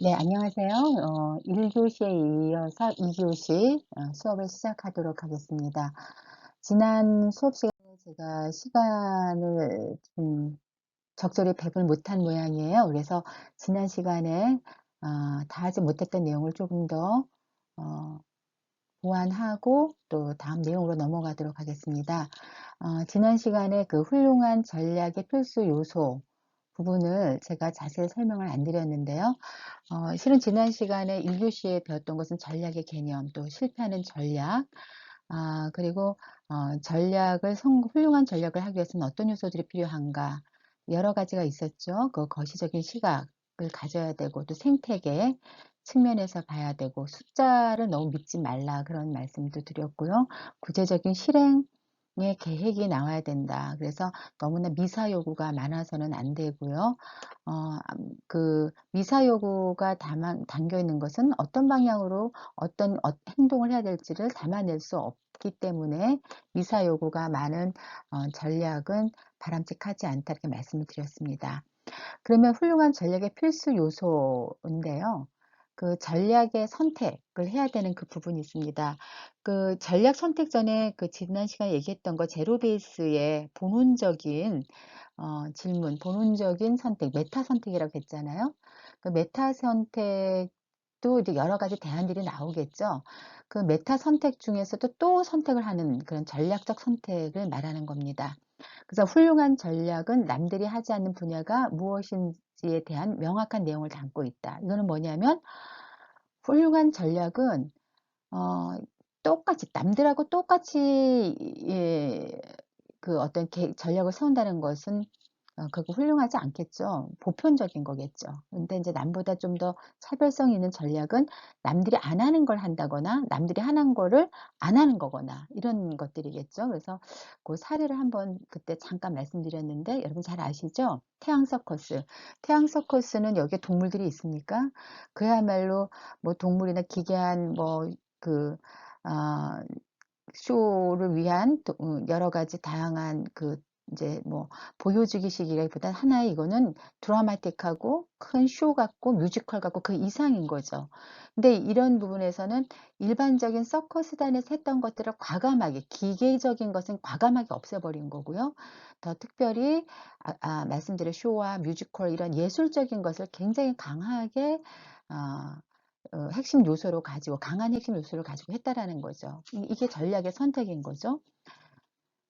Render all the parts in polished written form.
네, 안녕하세요. 1교시에 이어서 2교시 수업을 시작하도록 하겠습니다. 지난 수업 시간에 제가 시간을 좀 적절히 배분 못한 모양이에요. 그래서 지난 시간에 다 하지 못했던 내용을 조금 더 어, 보완하고 또 다음 내용으로 넘어가도록 하겠습니다. 지난 시간에 그 훌륭한 전략의 필수 요소 부분을 제가 자세히 설명을 안 드렸는데요. 실은 지난 시간에 1교시에 배웠던 것은 전략의 개념, 또 실패하는 전략, 그리고 훌륭한 전략을 하기 위해서는 어떤 요소들이 필요한가, 여러 가지가 있었죠. 그 거시적인 시각을 가져야 되고, 또 생태계 측면에서 봐야 되고, 숫자를 너무 믿지 말라, 그런 말씀도 드렸고요. 구체적인 실행의 계획이 나와야 된다. 그래서 너무나 미사 요구가 많아서는 안 되고요. 그 미사 요구가 담겨 있는 것은 어떤 방향으로 어떤 행동을 해야 될지를 담아낼 수 없기 때문에 미사 요구가 많은 전략은 바람직하지 않다, 이렇게 말씀을 드렸습니다. 그러면 훌륭한 전략의 필수 요소인데요. 그 전략의 선택을 해야 되는 그 부분이 있습니다. 그 전략 선택 전에 그 지난 시간에 얘기했던 거 제로 베이스의 본원적인 질문, 본원적인 선택, 메타 선택이라고 했잖아요. 그 메타 선택도 이제 여러 가지 대안들이 나오겠죠. 그 메타 선택 중에서도 또 선택을 하는 그런 전략적 선택을 말하는 겁니다. 그래서 훌륭한 전략은 남들이 하지 않는 분야가 무엇인지에 대한 명확한 내용을 담고 있다. 이거는 뭐냐면 훌륭한 전략은 어, 똑같이 남들하고 똑같이 그 어떤 전략을 세운다는 것은 그거 훌륭하지 않겠죠. 보편적인 거겠죠. 근데 이제 남보다 좀 더 차별성 있는 전략은 남들이 안 하는 걸 한다거나 남들이 하는 거를 안 하는 거거나 이런 것들이겠죠. 그래서 그 사례를 한번 그때 잠깐 말씀드렸는데 여러분 잘 아시죠? 태양 서커스. 태양 서커스는 여기에 동물들이 있습니까? 그야말로 뭐 동물이나 기괴한 그 아, 쇼를 위한 여러 가지 다양한 그 이제 뭐 보여주기식이라기보다 하나의 이거는 드라마틱하고 큰 쇼 같고 뮤지컬 같고 그 이상인 거죠. 근데 이런 부분에서는 일반적인 서커스단에서 했던 것들을 과감하게 기계적인 것은 과감하게 없애버린 거고요. 더 특별히 말씀드린 쇼와 뮤지컬 이런 예술적인 것을 굉장히 강하게 아, 핵심 요소로 가지고 강한 핵심 요소를 가지고 했다라는 거죠. 이게 전략의 선택인 거죠.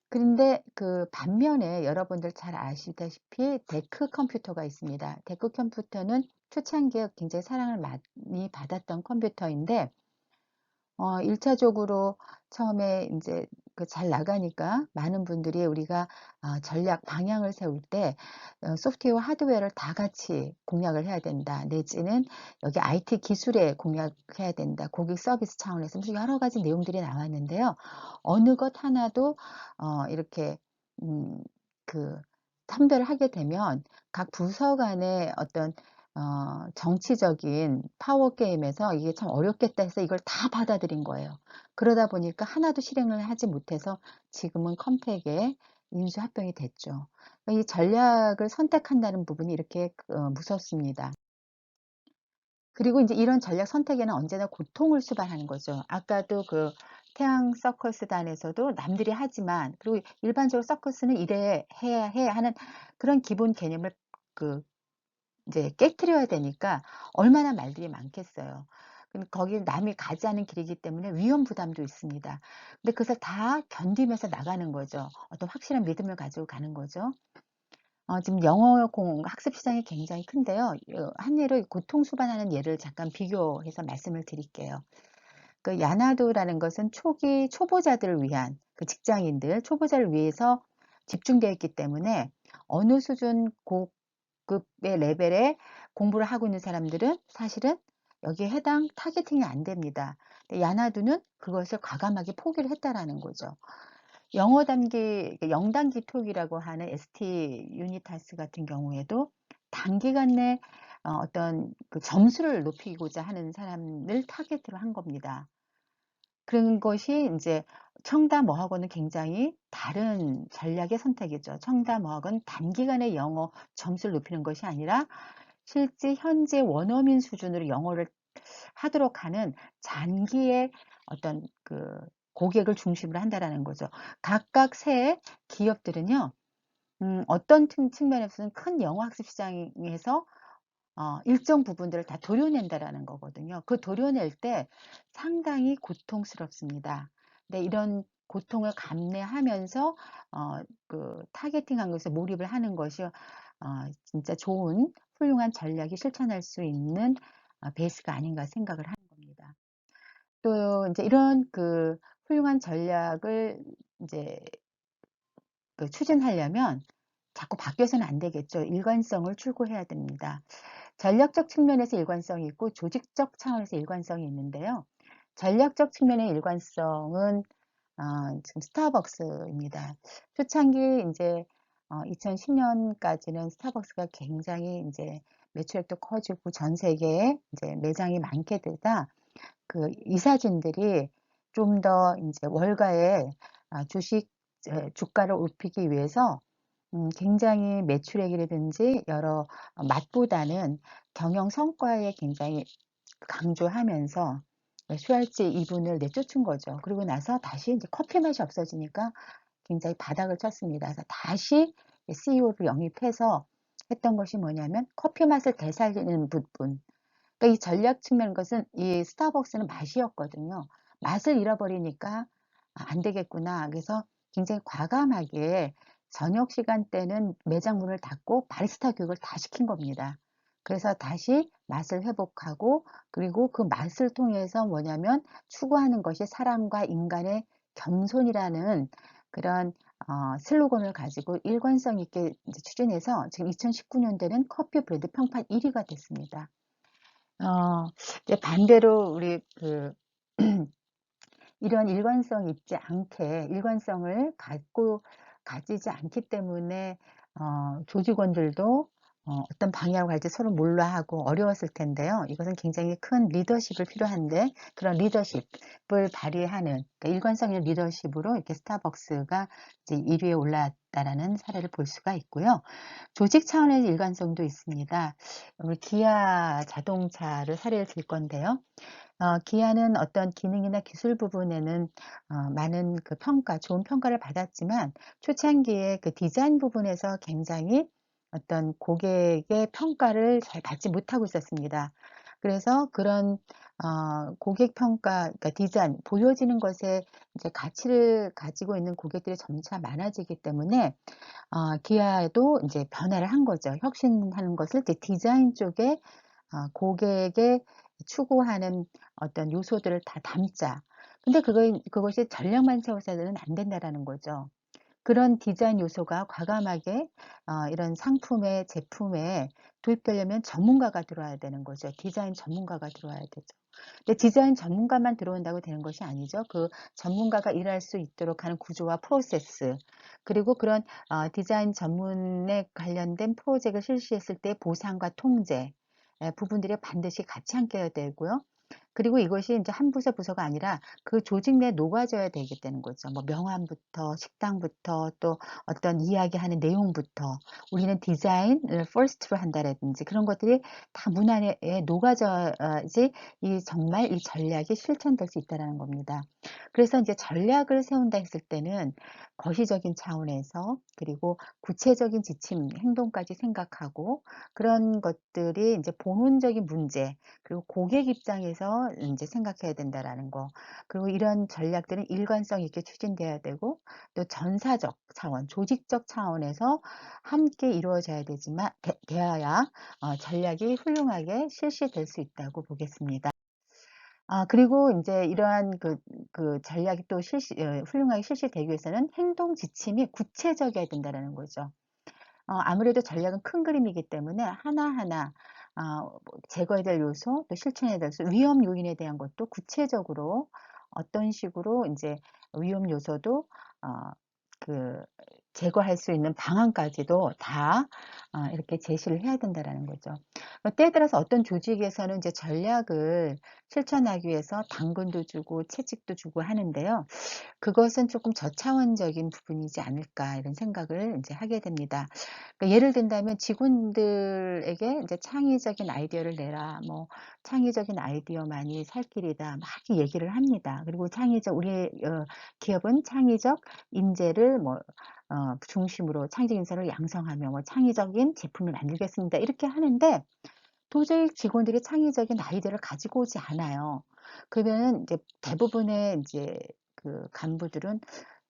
그런데 그 반면에 여러분들 잘 아시다시피 데크 컴퓨터가 있습니다. 데크 컴퓨터는 초창기에 굉장히 사랑을 많이 받았던 컴퓨터인데 1차적으로 처음에 이제 그 잘 나가니까 많은 분들이 우리가 전략 방향을 세울 때 소프트웨어 하드웨어를 다 같이 공략을 해야 된다. 내지는 여기 IT 기술에 공략해야 된다. 고객 서비스 차원에서 무슨 여러 가지 내용들이 나왔는데요. 어느 것 하나도 이렇게 그 선별을 하게 되면 각 부서 간의 어떤 정치적인 파워 게임에서 이게 참 어렵겠다 해서 이걸 다 받아들인 거예요. 그러다 보니까 하나도 실행을 하지 못해서 지금은 컴팩에 인수합병이 됐죠. 이 전략을 선택한다는 부분이 이렇게 무섭습니다. 그리고 이제 이런 전략 선택에는 언제나 고통을 수반하는 거죠. 아까도 그 태양 서커스단에서도 남들이 하지만, 그리고 일반적으로 서커스는 이래 해야 해 하는 그런 기본 개념을 그 이제 깨트려야 되니까 얼마나 말들이 많겠어요. 거기 남이 가지 않은 길이기 때문에 위험 부담도 있습니다. 근데 그것을 다 견디면서 나가는 거죠. 어떤 확실한 믿음을 가지고 가는 거죠. 지금 영어 학습 시장이 굉장히 큰데요. 한 예로 고통 수반하는 예를 잠깐 비교해서 말씀을 드릴게요. 그 야나도라는 것은 초기 초보자들을 위한 그 직장인들, 초보자를 위해서 집중되어 있기 때문에 어느 수준 고급의 레벨에 공부를 하고 있는 사람들은 사실은 여기에 해당 타겟팅이 안 됩니다. 근데 야나두는 그것을 과감하게 포기를 했다라는 거죠. 영어 단기, 영단기 톡이라고 하는 ST 유니타스 같은 경우에도 단기간 내 어떤 그 점수를 높이고자 하는 사람을 타겟으로 한 겁니다. 그런 것이 이제 청담어학원은 굉장히 다른 전략의 선택이죠. 청담어학은 단기간에 영어 점수를 높이는 것이 아니라 실제 현재 원어민 수준으로 영어를 하도록 하는 장기의 어떤 그 고객을 중심으로 한다라는 거죠. 각각 새 기업들은요, 어떤 측면에서는 큰 영어 학습 시장에서 일정 부분들을 다 도려낸다라는 거거든요. 그 도려낼 때 상당히 고통스럽습니다. 근데 이런 고통을 감내하면서 타겟팅한 것에 몰입을 하는 것이 진짜 좋은 훌륭한 전략이 실천할 수 있는 베이스가 아닌가 생각을 하는 겁니다. 또 이제 이런 훌륭한 전략을 이제 추진하려면 자꾸 바뀌어서는 안 되겠죠. 일관성을 추구해야 됩니다. 전략적 측면에서 일관성이 있고 조직적 차원에서 일관성이 있는데요. 전략적 측면의 일관성은 지금 스타벅스입니다. 초창기 이제 2010년까지는 스타벅스가 굉장히 이제 매출액도 커지고 전 세계에 이제 매장이 많게 되다 이사진들이 좀 더 이제 월가의 주가를 높이기 위해서 굉장히 매출액이라든지 여러 맛보다는 경영 성과에 굉장히 강조하면서 슈왈츠 이분을 내쫓은 거죠. 그리고 나서 다시 이제 커피 맛이 없어지니까 굉장히 바닥을 쳤습니다. 그래서 다시 CEO를 영입해서 했던 것이 뭐냐면 커피 맛을 되살리는 부분. 그러니까 이 전략 측면 것은 이 스타벅스는 맛이었거든요. 맛을 잃어버리니까 안 되겠구나. 그래서 굉장히 과감하게 저녁 시간대는 매장 문을 닫고 바리스타 교육을 다 시킨 겁니다. 그래서 다시 맛을 회복하고 그리고 그 맛을 통해서 뭐냐면 추구하는 것이 사람과 인간의 겸손이라는 그런 슬로건을 가지고 일관성 있게 추진해서 지금 2019년대는 커피 브랜드 평판 1위가 됐습니다. 이제 반대로 우리 이런 일관성 있지 않게 일관성을 가지지 않기 때문에 조직원들도 어떤 방향으로 갈지 서로 몰라 하고 어려웠을 텐데요. 이것은 굉장히 큰 리더십을 필요한데 그런 리더십을 발휘하는 그러니까 일관성 있는 리더십으로 이렇게 스타벅스가 이제 1위에 올랐다라는 사례를 볼 수가 있고요. 조직 차원의 일관성도 있습니다. 우리 기아 자동차를 사례를 들 건데요. 기아는 어떤 기능이나 기술 부분에는 많은 좋은 평가를 받았지만 초창기에 디자인 부분에서 굉장히 어떤 고객의 평가를 잘 받지 못하고 있었습니다. 그래서 그런 고객 평가, 그러니까 디자인, 보여지는 것에 이제 가치를 가지고 있는 고객들이 점차 많아지기 때문에 기아도 이제 변화를 한 거죠. 혁신하는 것을 이제 디자인 쪽에 고객의 추구하는 어떤 요소들을 다 담자. 근데 그것이 전략만 세워서는 안 된다라는 거죠. 그런 디자인 요소가 과감하게 이런 상품에 제품에 도입되려면 전문가가 들어와야 되는 거죠. 디자인 전문가가 들어와야 되죠. 근데 디자인 전문가만 들어온다고 되는 것이 아니죠. 그 전문가가 일할 수 있도록 하는 구조와 프로세스, 그리고 그런 디자인 전문에 관련된 프로젝트를 실시했을 때 보상과 통제 부분들이 반드시 같이 함께해야 되고요. 그리고 이것이 이제 한 부서가 아니라 그 조직 내에 녹아져야 되게 되는 거죠. 뭐 명함부터 식당부터 또 어떤 이야기하는 내용부터 우리는 디자인을 퍼스트로 한다라든지 그런 것들이 다 문안에 녹아져야지 정말 이 전략이 실천될 수 있다는 겁니다. 그래서 이제 전략을 세운다 했을 때는 거시적인 차원에서 그리고 구체적인 지침, 행동까지 생각하고 그런 것들이 이제 본원적인 문제 그리고 고객 입장에서 이제 생각해야 된다라는 거. 그리고 이런 전략들은 일관성 있게 추진돼야 되고 또 전사적 차원, 조직적 차원에서 함께 이루어져야 되지만 되어야 전략이 훌륭하게 실시될 수 있다고 보겠습니다. 그리고 이제 이러한 전략이 또 훌륭하게 실시되기 위해서는 행동 지침이 구체적이어야 된다는 거죠. 아무래도 전략은 큰 그림이기 때문에 하나하나 제거해야 될 요소, 또 실천해야 될 요소, 위험 요인에 대한 것도 구체적으로 어떤 식으로 이제 위험 요소도 어, 그 제거할 수 있는 방안까지도 다 이렇게 제시를 해야 된다라는 거죠. 때에 따라서 어떤 조직에서는 이제 전략을 실천하기 위해서 당근도 주고 채찍도 주고 하는데요. 그것은 조금 저차원적인 부분이지 않을까 이런 생각을 이제 하게 됩니다. 그러니까 예를 든다면 직원들에게 이제 "창의적인 아이디어를 내라." 뭐 "창의적인 아이디어만이 살 길이다." 막 얘기를 합니다. 그리고 창의적 우리 기업은 창의적 인재를 뭐 중심으로 창의적 인재를 양성하며 뭐 "창의적인 제품을 만들겠습니다." 이렇게 하는데 도저히 직원들이 창의적인 아이디어를 가지고 오지 않아요. 그러면은 이제 대부분의 인제 그 간부들은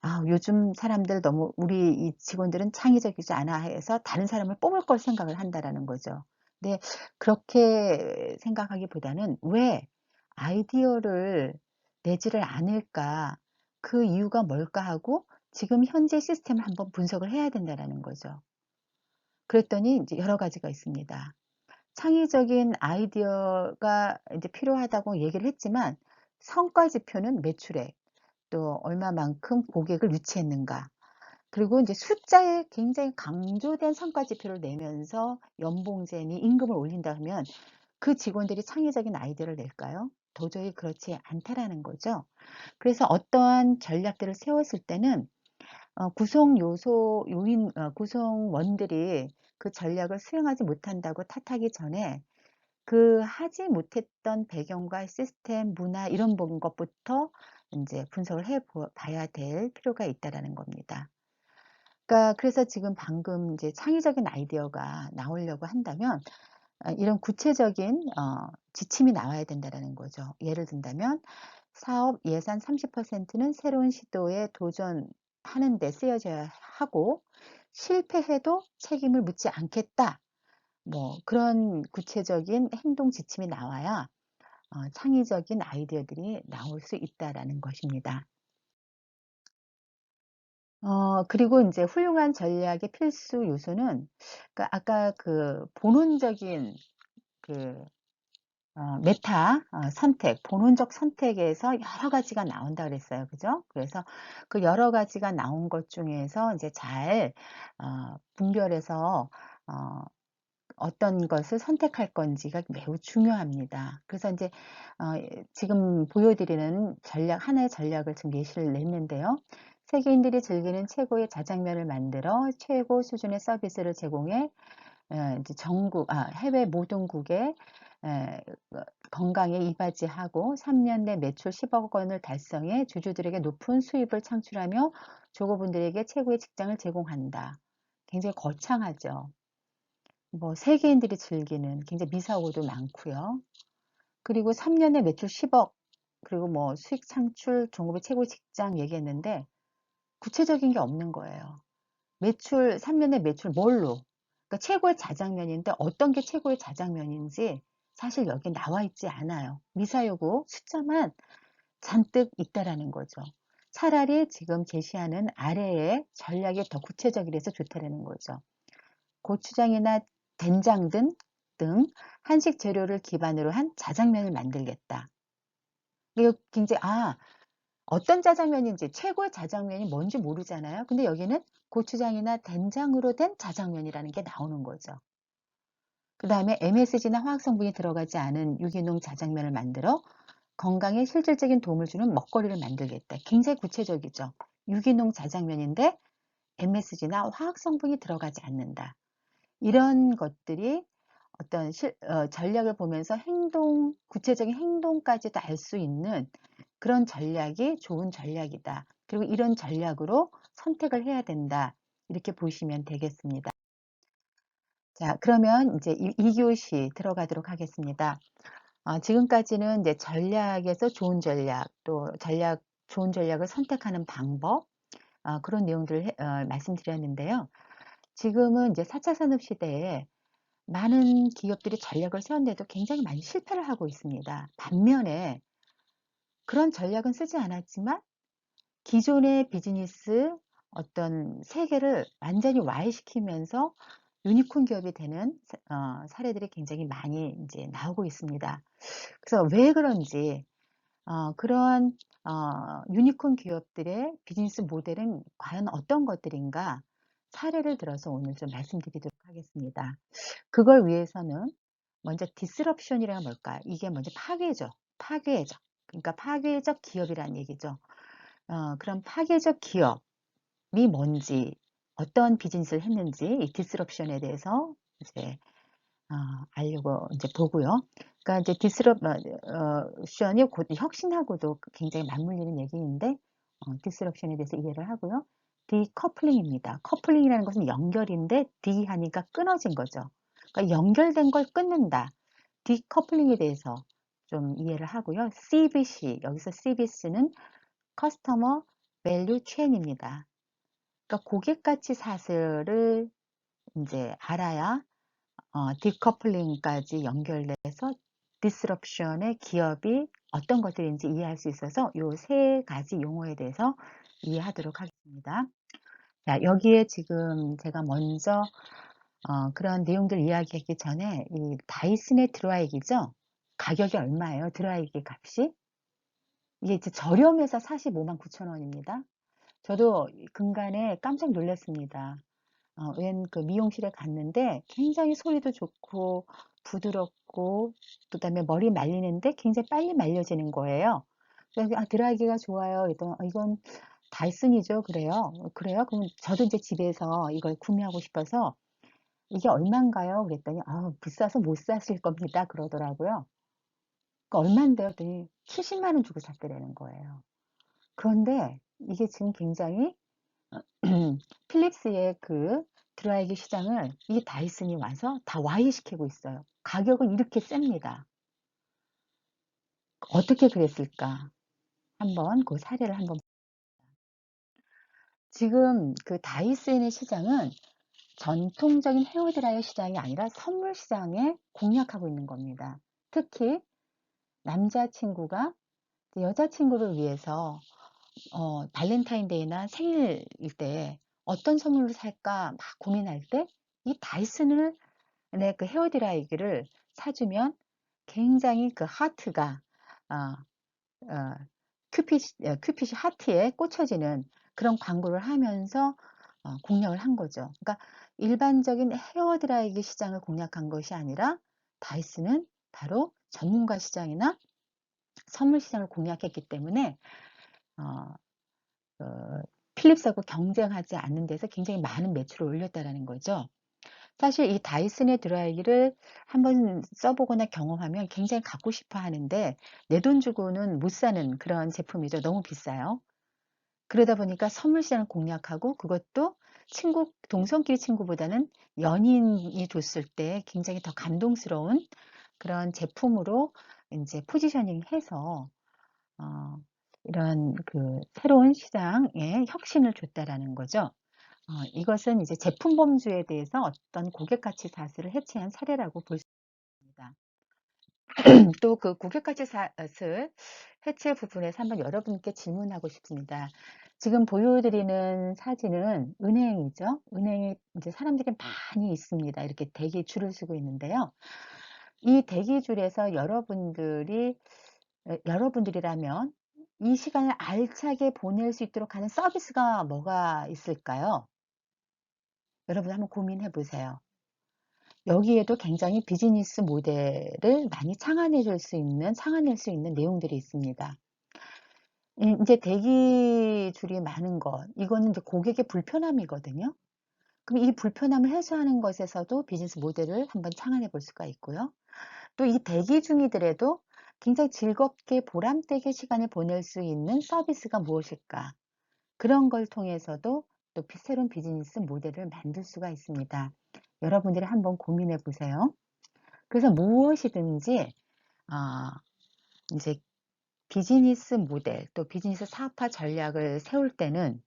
'아 요즘 사람들 너무 우리 이 직원들은 창의적이지 않아.' 해서 다른 사람을 뽑을 걸 생각을 한다라는 거죠. 근데 그렇게 생각하기보다는 '왜 아이디어를 내지를 않을까? 그 이유가 뭘까?' 하고 지금 현재 시스템을 한번 분석을 해야 된다라는 거죠. 그랬더니 인제 여러 가지가 있습니다. 창의적인 아이디어가 이제 필요하다고 얘기를 했지만 성과 지표는 매출액, 또 얼마만큼 고객을 유치했는가, 그리고 인제 숫자에 굉장히 강조된 성과 지표를 내면서 연봉제니 임금을 올린다 하면 그 직원들이 창의적인 아이디어를 낼까요? 도저히 그렇지 않다라는 거죠. 그래서 어떠한 전략들을 세웠을 때는 구성 요소 요인 구성원들이 그 전략을 수행하지 못한다고 탓하기 전에 그 하지 못했던 배경과 시스템, 문화 이런 것부터 인제 분석을 해 봐야 될 필요가 있다라는 겁니다. 그러니까 그래서 지금 방금 이제 창의적인 아이디어가 나오려고 한다면 이런 구체적인 지침이 나와야 된다라는 거죠. 예를 든다면 사업 예산 30%는 새로운 시도에 도전하는 데 쓰여져야 하고 실패해도 책임을 묻지 않겠다. 뭐 그런 구체적인 행동 지침이 나와야 창의적인 아이디어들이 나올 수 있다라는 것입니다. 그리고 인제 훌륭한 전략의 필수 요소는 그러니까 아까 그 본원적인 그 메타 선택, 본원적 선택에서 여러 가지가 나온다 그랬어요. 그죠? 그래서 그 여러 가지가 나온 것 중에서 인제 잘 분별해서 어 어떤 것을 선택할 건지가 매우 중요합니다. 그래서 인제 지금 보여 드리는 전략 하나의 전략을 지금 예시를 냈는데요. 세계인들이 즐기는 최고의 자장면을 만들어 최고 수준의 서비스를 제공해 이제 전국 해외 모든 국에 에 건강에 이바지하고 3년 내 매출 10억 원을 달성해 주주들에게 높은 수입을 창출하며 조고분들에게 최고의 직장을 제공한다. 굉장히 거창하죠. 뭐 세계인들이 즐기는 굉장히 미사오도 많고요. 그리고 3 년에 매출 10억, 그리고 뭐 수익 창출, 종업의 최고 직장 얘기했는데 구체적인 게 없는 거예요. 매출 3 년에 매출 뭘로? 그러니까 최고의 자장면인데 어떤 게 최고의 자장면인지 사실 여기에 나와 있지 않아요. 미사여구 숫자만 잔뜩 있다라는 거죠. 차라리 지금 제시하는 아래의 전략이 더 구체적이라서 좋다라는 거죠. 고추장이나 된장 등 한식 재료를 기반으로 한 자장면을 만들겠다. 이거 굉장히 어떤 짜장면인지 최고의 자장면이 뭔지 모르잖아요. 근데 여기는 고추장이나 된장으로 된 자장면이라는 게 나오는 거죠. 그다음에 MSG나 화학 성분이 들어가지 않은 유기농 자장면을 만들어 건강에 실질적인 도움을 주는 먹거리를 만들겠다. 굉장히 구체적이죠. 유기농 자장면인데 MSG나 화학 성분이 들어가지 않는다. 이런 것들이 어떤 전략을 보면서 구체적인 행동까지도 알 수 있는 그런 전략이 좋은 전략이다. 그리고 이런 전략으로 선택을 해야 된다. 이렇게 보시면 되겠습니다. 자, 그러면 이제 2교시 들어가도록 하겠습니다. 지금까지는 이제 전략에서 좋은 전략, 또 좋은 전략을 선택하는 방법, 그런 내용들을 말씀드렸는데요. 지금은 이제 4차 산업 시대에 많은 기업들이 전략을 세웠는데도 굉장히 많이 실패를 하고 있습니다. 반면에 그런 전략은 쓰지 않았지만 기존의 비즈니스 어떤 세계를 완전히 와해시키면서 유니콘 기업이 되는 사례들이 굉장히 많이 이제 나오고 있습니다. 그래서 왜 그런지 그러한 유니콘 기업들의 비즈니스 모델은 과연 어떤 것들인가? 사례를 들어서 오늘 좀 말씀드리도록 하겠습니다. 그걸 위해서는 먼저 disruption이란 뭘까요? 이게 먼저 파괴죠. 파괴적. 그러니까 파괴적 기업이라는 얘기죠. 그럼 파괴적 기업이 뭔지, 어떤 비즈니스를 했는지 이 disruption에 대해서 이제 알려고 이제 보고요. 그러니까 이제 disruption이 곧 혁신하고도 굉장히 맞물리는 얘기인데, disruption에 대해서 이해를 하고요. decoupling coupling이라는 것은 연결인데 D 하니까 끊어진 거죠. 그러니까 연결된 걸 끊는다. decoupling에 대해서 좀 이해를 하고요. CBC, 여기서 CBC는 Customer Value Chain입니다. 그러니까 고객 가치 사슬을 이제 알아야 디커플링까지 연결돼서 디스럽션의 기업이 어떤 것들인지 이해할 수 있어서 이 세 가지 용어에 대해서 이해하도록 하겠습니다. 자, 여기에 지금 제가 먼저 그런 내용들 이야기하기 전에 이 다이슨의 드라이기죠. 가격이 얼마예요? 드라이기 값이? 이게 이제 저렴해서 45만 9천 원입니다. 저도 근간에 깜짝 놀랐습니다. 그 미용실에 갔는데 굉장히 소리도 좋고 부드럽고 그다음에 머리 말리는데 굉장히 빨리 말려지는 거예요. 그래서 드라이기가 좋아요. 그랬더니 이건 다이슨이죠. 그래요. 그래요? 그럼 저도 이제 집에서 이걸 구매하고 싶어서 이게 얼마인가요? 그랬더니 비싸서 못 사실 겁니다. 그러더라고요. 얼마인데요? 그랬더니 70만 원 주고 샀더라는 거예요. 그런데 이게 지금 굉장히 필립스의 그 드라이기 시장을 이 다이슨이 와서 다 와해시키고 있어요. 가격은 이렇게 셉니다. 어떻게 그랬을까? 한번 그 사례를 한번. 지금 그 다이슨의 시장은 전통적인 헤어드라이어 시장이 아니라 선물 시장에 공략하고 있는 겁니다. 특히 남자친구가 여자친구를 위해서 발렌타인데이나 생일일 때 어떤 선물을 살까 막 고민할 때 이 다이슨을 그 헤어드라이기를 사주면 굉장히 그 하트가 어, 어, 큐핏이 하트에 꽂혀지는 그런 광고를 하면서 공략을 한 거죠. 그러니까 일반적인 헤어드라이기 시장을 공략한 것이 아니라 다이슨은 바로 전문가 시장이나 선물 시장을 공략했기 때문에 어, 어, 필립스하고 경쟁하지 않는 데서 굉장히 많은 매출을 올렸다라는 거죠. 사실 이 다이슨의 드라이기를 한번 써보거나 경험하면 굉장히 갖고 싶어 하는데 내 돈 주고는 못 사는 그런 제품이죠. 너무 비싸요. 그러다 보니까 선물 시장을 공략하고 그것도 동성끼리 친구보다는 연인이 줬을 때 굉장히 더 감동스러운 그런 제품으로 이제 포지셔닝 해서 어, 이런 그 새로운 시장에 혁신을 줬다라는 거죠. 이것은 이제 제품 범주에 대해서 어떤 고객 가치 사슬을 해체한 사례라고 볼 수 있습니다. 또 그 고객 가치 사슬 해체 부분에서 한번 여러분께 질문하고 싶습니다. 지금 보여드리는 사진은 은행이죠. 은행에 이제 사람들이 많이 있습니다. 이렇게 대기 줄을 서고 있는데요. 이 대기줄에서 여러분들이라면 이 시간을 알차게 보낼 수 있도록 하는 서비스가 뭐가 있을까요? 여러분 한번 고민해 보세요. 여기에도 굉장히 비즈니스 모델을 많이 창안낼 수 있는 내용들이 있습니다. 이제 대기 줄이 많은 것, 이거는 이제 고객의 불편함이거든요. 그럼 이 불편함을 해소하는 것에서도 비즈니스 모델을 한번 창안해 볼 수가 있고요. 또 이 대기 중이더라도 굉장히 즐겁게 보람되게 시간을 보낼 수 있는 서비스가 무엇일까? 그런 걸 통해서도 또 새로운 비즈니스 모델을 만들 수가 있습니다. 여러분들이 한번 고민해 보세요. 그래서 무엇이든지 이제 비즈니스 모델 또 비즈니스 사업화 전략을 세울 때는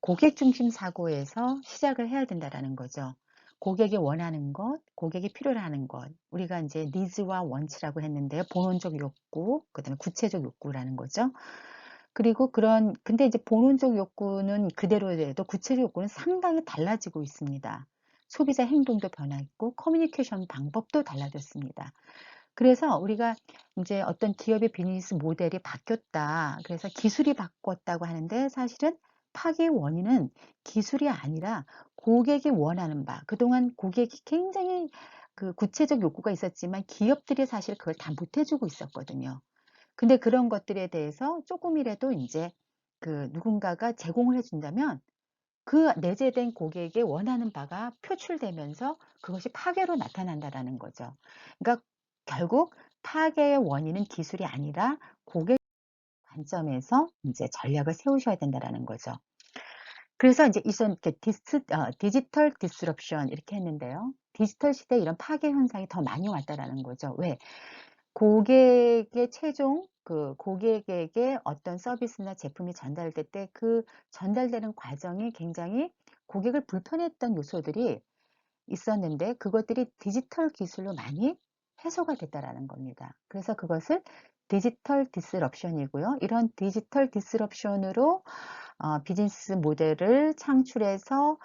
고객 중심 사고에서 시작을 해야 된다라는 거죠. 고객이 원하는 것, 고객이 필요로 하는 것. 우리가 이제 니즈와 원치라고 했는데요. 본원적 욕구, 그다음에 구체적 욕구라는 거죠. 그리고 근데 이제 본원적 욕구는 그대로여도 구체적 욕구는 상당히 달라지고 있습니다. 소비자 행동도 변화했고 커뮤니케이션 방법도 달라졌습니다. 그래서 우리가 이제 어떤 기업의 비즈니스 모델이 바뀌었다. 그래서 기술이 바꿨다고 하는데 사실은 파괴의 원인은 기술이 아니라 고객이 원하는 바, 그동안 고객이 굉장히 그 구체적 요구가 있었지만 기업들이 사실 그걸 다 못 해주고 있었거든요. 근데 그런 것들에 대해서 조금이라도 이제 그 누군가가 제공을 해준다면 그 내재된 고객의 원하는 바가 표출되면서 그것이 파괴로 나타난다라는 거죠. 그러니까 결국 파괴의 원인은 기술이 아니라 고객 관점에서 이제 전략을 세우셔야 된다라는 거죠. 그래서 이제 이전 이렇게 디지털 디스럽션 이렇게 했는데요. 디지털 시대에 이런 파괴 현상이 더 많이 왔다라는 거죠. 왜? 고객의 최종 그 고객에게 어떤 서비스나 제품이 전달될 때 그 전달되는 과정이 굉장히 고객을 불편했던 요소들이 있었는데 그것들이 디지털 기술로 많이 해소가 됐다라는 겁니다. 그래서 그것을 디지털 디스럽션이고요. 이런 디지털 디스럽션으로 비즈니스 모델을 창출해서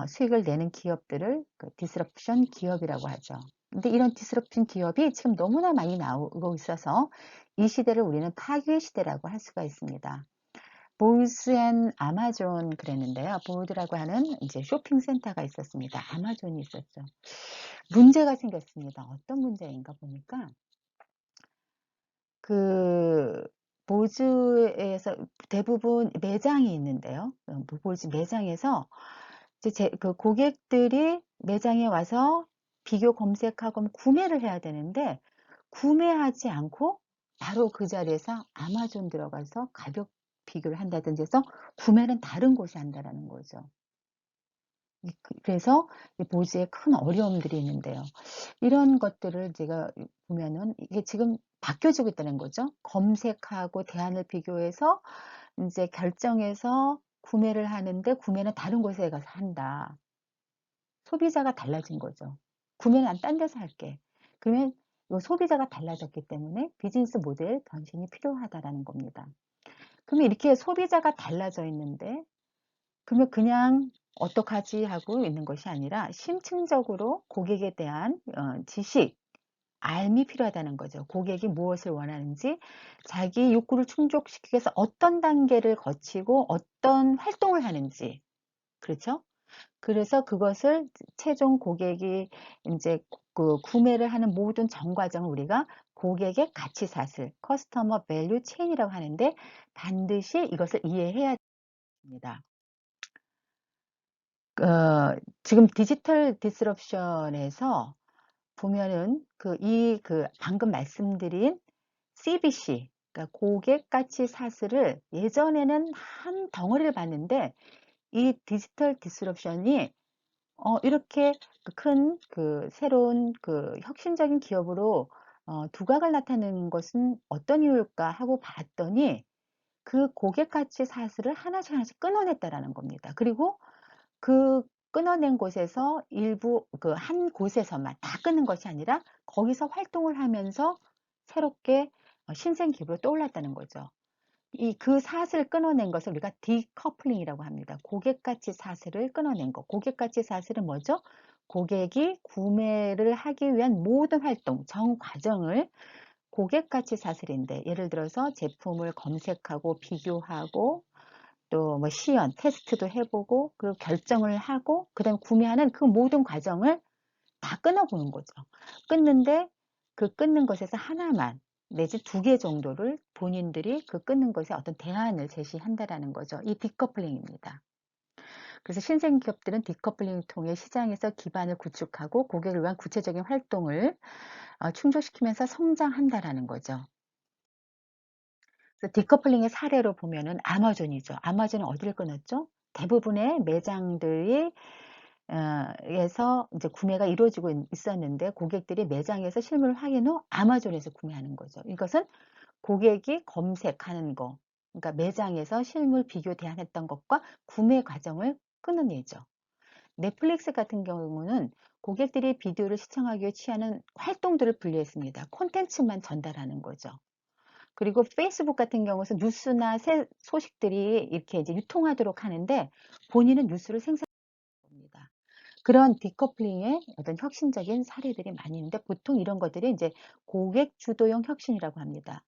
수익을 내는 기업들을 그 디스럽션 기업이라고 하죠. 근데 이런 디스럽션 기업이 지금 너무나 많이 나오고 있어서 이 시대를 우리는 파괴 시대라고 할 수가 있습니다. 보우즈 앤 아마존 그랬는데요. 보우드라고 하는 이제 쇼핑 센터가 있었습니다. 아마존이 있었죠. 문제가 생겼습니다. 어떤 문제인가 보니까 그 보즈에서 대부분 매장이 있는데요. 보즈 매장에서 이제 그 고객들이 매장에 와서 비교 검색하고 구매를 해야 되는데 구매하지 않고 바로 그 자리에서 아마존 들어가서 가격 비교를 한다든지 해서 구매는 다른 곳에 한다라는 거죠. 그래서 이 보즈에 큰 어려움들이 있는데요. 이런 것들을 제가 보면은 이게 지금 바뀌어지고 있다는 거죠. 검색하고 대안을 비교해서 인제 결정해서 구매를 하는데 구매는 다른 곳에 가서 한다. 소비자가 달라진 거죠. 구매는 난 딴 데서 할게. 그러면 요 소비자가 달라졌기 때문에 비즈니스 모델 변신이 필요하다라는 겁니다. 그러면 이렇게 소비자가 달라져 있는데 그러면 그냥 '어떡하지?' 하고 있는 것이 아니라 심층적으로 고객에 대한 지식, 알미 필요하다는 거죠. 고객이 무엇을 원하는지 자기 욕구를 충족시키기 위해서 어떤 단계를 거치고 어떤 활동을 하는지. 그렇죠? 그래서 그것을 최종 고객이 인제 그 구매를 하는 모든 전 과정을 우리가 고객의 가치 사슬, 커스터머 밸류 체인이라고 하는데 반드시 이것을 이해해야 됩니다. 지금 디지털 디스럽션에서 보면은 방금 말씀드린 CBC, 그러니까 고객 가치 사슬을 예전에는 한 덩어리를 봤는데 이 디지털 디스럽션이 이렇게 큰 새로운 혁신적인 기업으로 두각을 나타내는 것은 어떤 이유일까 하고 봤더니 그 고객 가치 사슬을 하나씩 하나씩 끊어냈다라는 겁니다. 그리고 그 끊어낸 곳에서 일부 한 곳에서만 다 끊는 것이 아니라 거기서 활동을 하면서 새롭게 신생 기업으로 떠올랐다는 거죠. 그 사슬을 끊어낸 것을 우리가 디커플링이라고 합니다. 고객가치 사슬을 끊어낸 것. 고객가치 사슬은 뭐죠? 고객이 구매를 하기 위한 모든 활동, 전 과정을 고객가치 사슬인데 예를 들어서 제품을 검색하고 비교하고 또 뭐 시연, 테스트도 해보고 그리고 결정을 하고 그다음에 구매하는 그 모든 과정을 다 끊어보는 거죠. 끊는데 그 끊는 것에서 하나만 내지 두 개 정도를 본인들이 그 끊는 것에 어떤 대안을 제시한다라는 거죠. 이 디커플링입니다. 그래서 신생 기업들은 디커플링을 통해 시장에서 기반을 구축하고 고객을 위한 구체적인 활동을 충족시키면서 성장한다라는 거죠. 그래서 디커플링의 사례로 보면은 아마존이죠. 아마존은 어디를 끊었죠? 대부분의 매장들이 에서 이제 구매가 이루어지고 있었는데 고객들이 매장에서 실물 확인 후 아마존에서 구매하는 거죠. 이것은 고객이 검색하는 거, 그러니까 매장에서 실물 비교 대환했던 것과 구매 과정을 끊어내죠. 넷플릭스 같은 경우는 고객들이 비디오를 시청하기 위해 취하는 활동들을 분리했습니다. 콘텐츠만 전달하는 거죠. 그리고 페이스북 같은 경우는 뉴스나 소식들이 이렇게 이제 유통하도록 하는데 본인은 뉴스를 생산합니다. 그런 디커플링의 어떤 혁신적인 사례들이 많이 있는데 보통 이런 것들이 이제 고객 주도형 혁신이라고 합니다.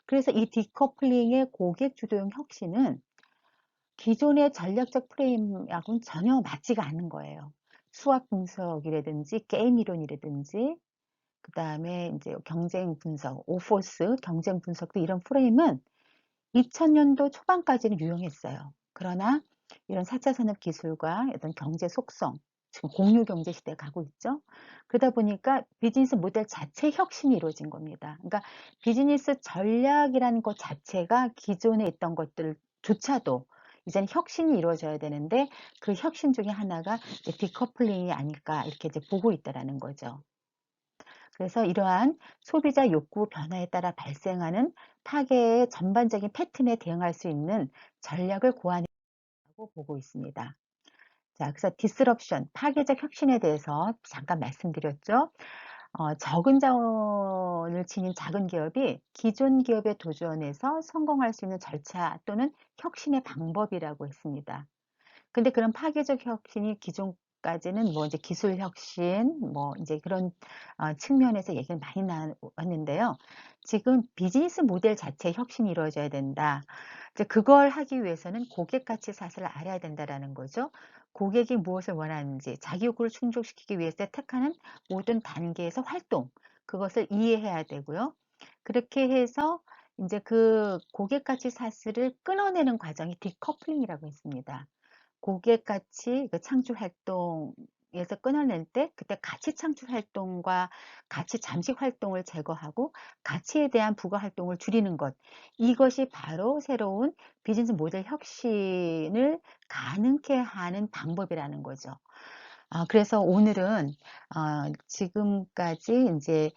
그래서 이 디커플링의 고객 주도형 혁신은 기존의 전략적 프레임하고는 전혀 맞지가 않는 거예요. 수학 분석이라든지 게임 이론이라든지 그다음에 이제 경쟁 분석, 오포스 경쟁 분석도 이런 프레임은 2000년도 초반까지는 유용했어요. 그러나 이런 4차 산업 기술과 어떤 경제 속성, 지금 공유 경제 시대에 가고 있죠. 그러다 보니까 비즈니스 모델 자체 혁신이 이루어진 겁니다. 그러니까 비즈니스 전략이라는 것 자체가 기존에 있던 것들조차도 이제는 혁신이 이루어져야 되는데 그 혁신 중에 하나가 디커플링이 아닐까 이렇게 이제 보고 있다라는 거죠. 그래서 이러한 소비자 욕구 변화에 따라 발생하는 파괴의 전반적인 패턴에 대응할 수 있는 전략을 고안했다고 보고 있습니다. 자, 그래서 디스럽션, 파괴적 혁신에 대해서 잠깐 말씀드렸죠. 적은 자원을 지닌 작은 기업이 기존 기업에 도전해서 성공할 수 있는 절차 또는 혁신의 방법이라고 했습니다. 근데 그런 파괴적 혁신이 기존까지는 뭐 이제 기술 혁신, 뭐 이제 그런 측면에서 얘기를 많이 나왔는데요. 지금 비즈니스 모델 자체 혁신이 이루어져야 된다. 이제 그걸 하기 위해서는 고객 가치 사슬을 알아야 된다라는 거죠. 고객이 무엇을 원하는지, 자기 요구를 충족시키기 위해서 택하는 모든 단계에서 활동, 그것을 이해해야 되고요. 그렇게 해서 이제 그 고객 가치 사슬을 끊어내는 과정이 디커플링이라고 했습니다. 고객 가치 그 창출 활동에서 끊어낼 때 그때 가치 창출 활동과 가치 잠식 활동을 제거하고 가치에 대한 부가 활동을 줄이는 것. 이것이 바로 새로운 비즈니스 모델 혁신을 가능케 하는 방법이라는 거죠. 그래서 오늘은 지금까지 이제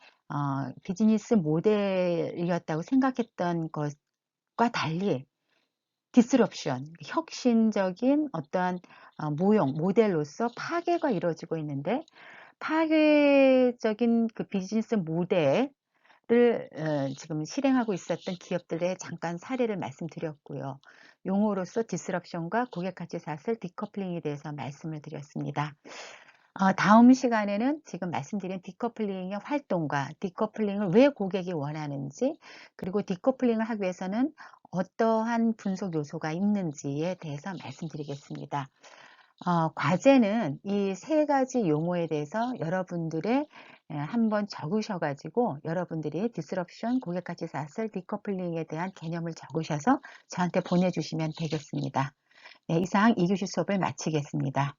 비즈니스 모델이었다고 생각했던 것과 달리 디스럽션, 혁신적인 어떠한 모형, 모델로서 파괴가 이루어지고 있는데 파괴적인 그 비즈니스 모델을 지금 실행하고 있었던 기업들의 잠깐 사례를 말씀드렸고요. 용어로서 디스럽션과 고객 가치 사슬, 디커플링에 대해서 말씀을 드렸습니다. 다음 시간에는 지금 말씀드린 디커플링의 활동과 디커플링을 왜 고객이 원하는지, 그리고 디커플링을 하기 위해서는 어떠한 분석 요소가 있는지에 대해서 말씀드리겠습니다. 과제는 이 세 가지 용어에 대해서 여러분들의 한번 적으셔가지고 여러분들이 디스럽션, 고객가치 사슬, 디커플링에 대한 개념을 적으셔서 저한테 보내주시면 되겠습니다. 네, 이상 2교시 수업을 마치겠습니다.